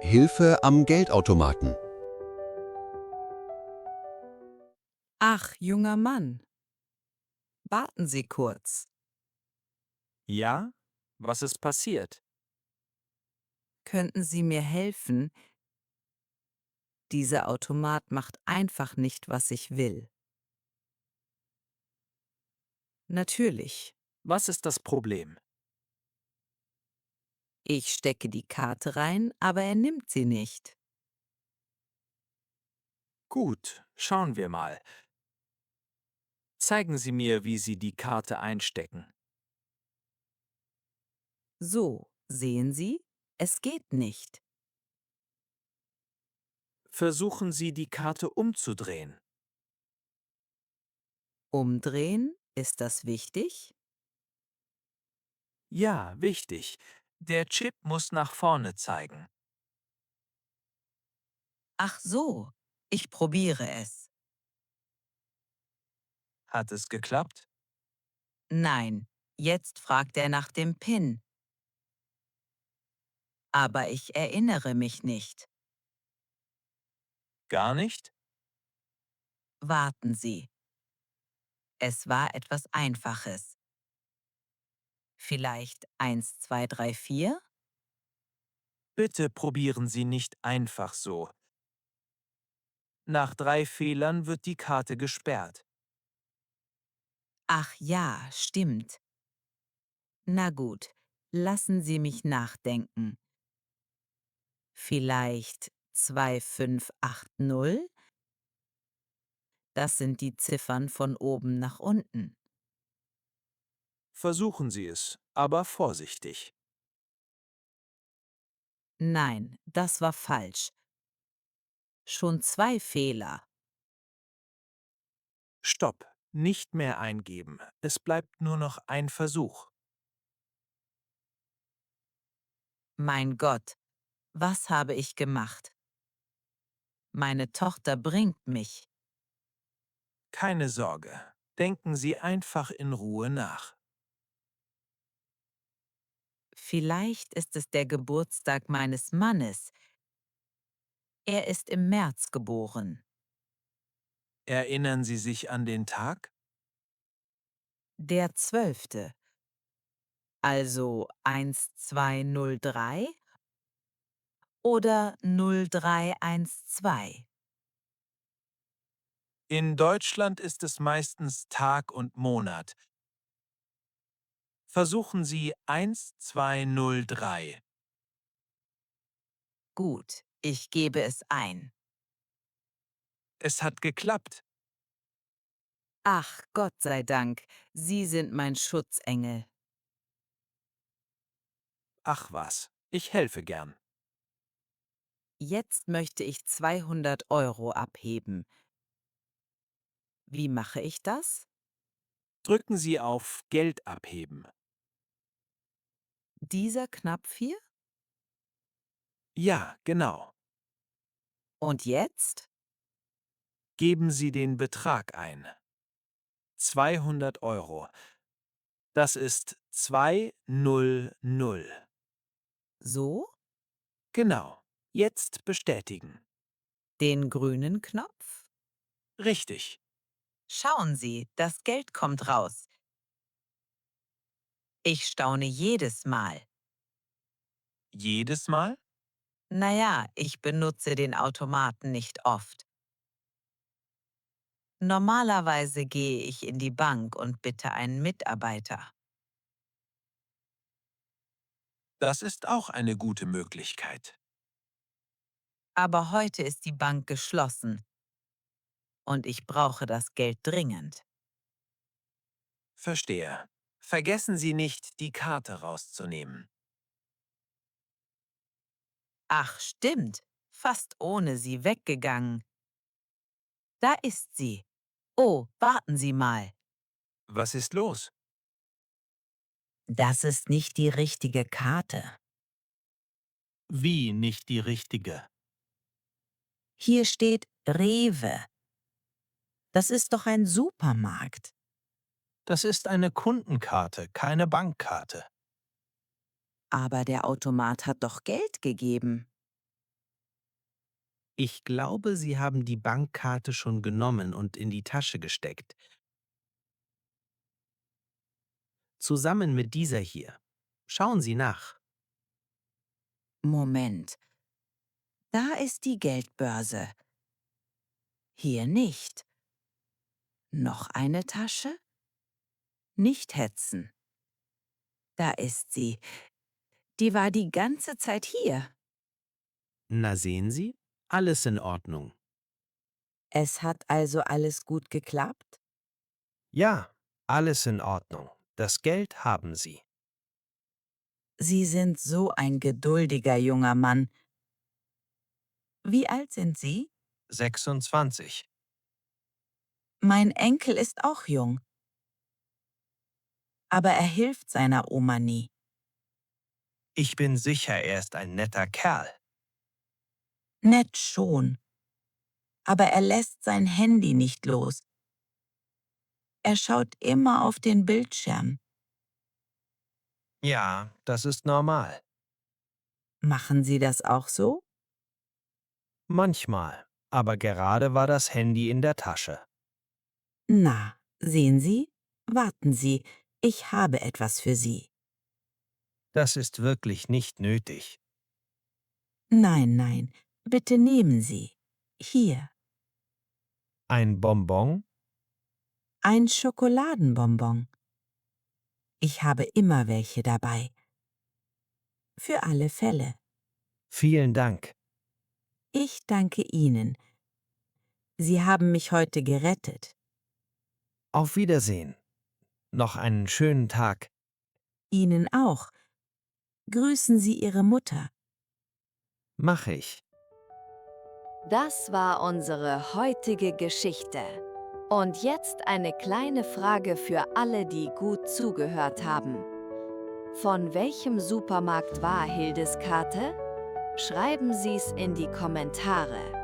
Hilfe am Geldautomaten. Ach, junger Mann, warten Sie kurz. Ja? Was ist passiert? Könnten Sie mir helfen? Dieser Automat macht einfach nicht, was ich will. Natürlich. Was ist das Problem? Ich stecke die Karte rein, aber er nimmt sie nicht. Gut, schauen wir mal. Zeigen Sie mir, wie Sie die Karte einstecken. So, sehen Sie? Es geht nicht. Versuchen Sie, die Karte umzudrehen. Umdrehen? Ist das wichtig? Ja, wichtig. Der Chip muss nach vorne zeigen. Ach so, ich probiere es. Hat es geklappt? Nein, jetzt fragt er nach dem PIN. Aber ich erinnere mich nicht. Gar nicht? Warten Sie. Es war etwas Einfaches. Vielleicht 1, 2, 3, 4? Bitte probieren Sie nicht einfach so. Nach 3 Fehlern wird die Karte gesperrt. Ach ja, stimmt. Na gut, lassen Sie mich nachdenken. Vielleicht 2580? Das sind die Ziffern von oben nach unten. Versuchen Sie es, aber vorsichtig. Nein, das war falsch. Schon 2 Fehler. Stopp. Nicht mehr eingeben. Es bleibt nur noch ein Versuch. Mein Gott, was habe ich gemacht? Meine Tochter bringt mich. Keine Sorge. Denken Sie einfach in Ruhe nach. Vielleicht ist es der Geburtstag meines Mannes. Er ist im März geboren. Erinnern Sie sich an den Tag? Der 12. Also 1203 oder 0312? In Deutschland ist es meistens Tag und Monat. Versuchen Sie 1203. Gut, ich gebe es ein. Es hat geklappt. Ach, Gott sei Dank, Sie sind mein Schutzengel. Ach was, ich helfe gern. Jetzt möchte ich 200 € abheben. Wie mache ich das? Drücken Sie auf Geld abheben. Dieser Knopf hier? Ja, genau. Und jetzt? Geben Sie den Betrag ein. 200 €. Das ist 200. So? Genau. Jetzt bestätigen. Den grünen Knopf? Richtig. Schauen Sie, das Geld kommt raus. Ich staune jedes Mal. Jedes Mal? Naja, ich benutze den Automaten nicht oft. Normalerweise gehe ich in die Bank und bitte einen Mitarbeiter. Das ist auch eine gute Möglichkeit. Aber heute ist die Bank geschlossen und ich brauche das Geld dringend. Verstehe. Vergessen Sie nicht, die Karte rauszunehmen. Ach, stimmt. Fast ohne sie weggegangen. Da ist sie. Oh, warten Sie mal. Was ist los? Das ist nicht die richtige Karte. Wie nicht die richtige? Hier steht Rewe. Das ist doch ein Supermarkt. Das ist eine Kundenkarte, keine Bankkarte. Aber der Automat hat doch Geld gegeben. Ich glaube, Sie haben die Bankkarte schon genommen und in die Tasche gesteckt. Zusammen mit dieser hier. Schauen Sie nach. Moment. Da ist die Geldbörse. Hier nicht. Noch eine Tasche? Nicht hetzen. Da ist sie. Die war die ganze Zeit hier. Na sehen Sie? Alles in Ordnung. Es hat also alles gut geklappt? Ja, alles in Ordnung. Das Geld haben Sie. Sie sind so ein geduldiger junger Mann. Wie alt sind Sie? 26. Mein Enkel ist auch jung. Aber er hilft seiner Oma nie. Ich bin sicher, er ist ein netter Kerl. Nett schon. Aber er lässt sein Handy nicht los. Er schaut immer auf den Bildschirm. Ja, das ist normal. Machen Sie das auch so? Manchmal. Aber gerade war das Handy in der Tasche. Na, sehen Sie? Warten Sie, ich habe etwas für Sie. Das ist wirklich nicht nötig. Nein, nein, bitte nehmen Sie. Hier, Ein Bonbon? ein Schokoladenbonbon. Ich habe immer welche dabei. Für alle Fälle. Vielen Dank. Ich danke Ihnen. Sie haben mich heute gerettet. Auf Wiedersehen. Noch einen schönen Tag. Ihnen auch. Grüßen Sie Ihre Mutter. Mach ich. Das war unsere heutige Geschichte. Und jetzt eine kleine Frage für alle, die gut zugehört haben. Von welchem Supermarkt war Hildes Karte? Schreiben Sie es in die Kommentare.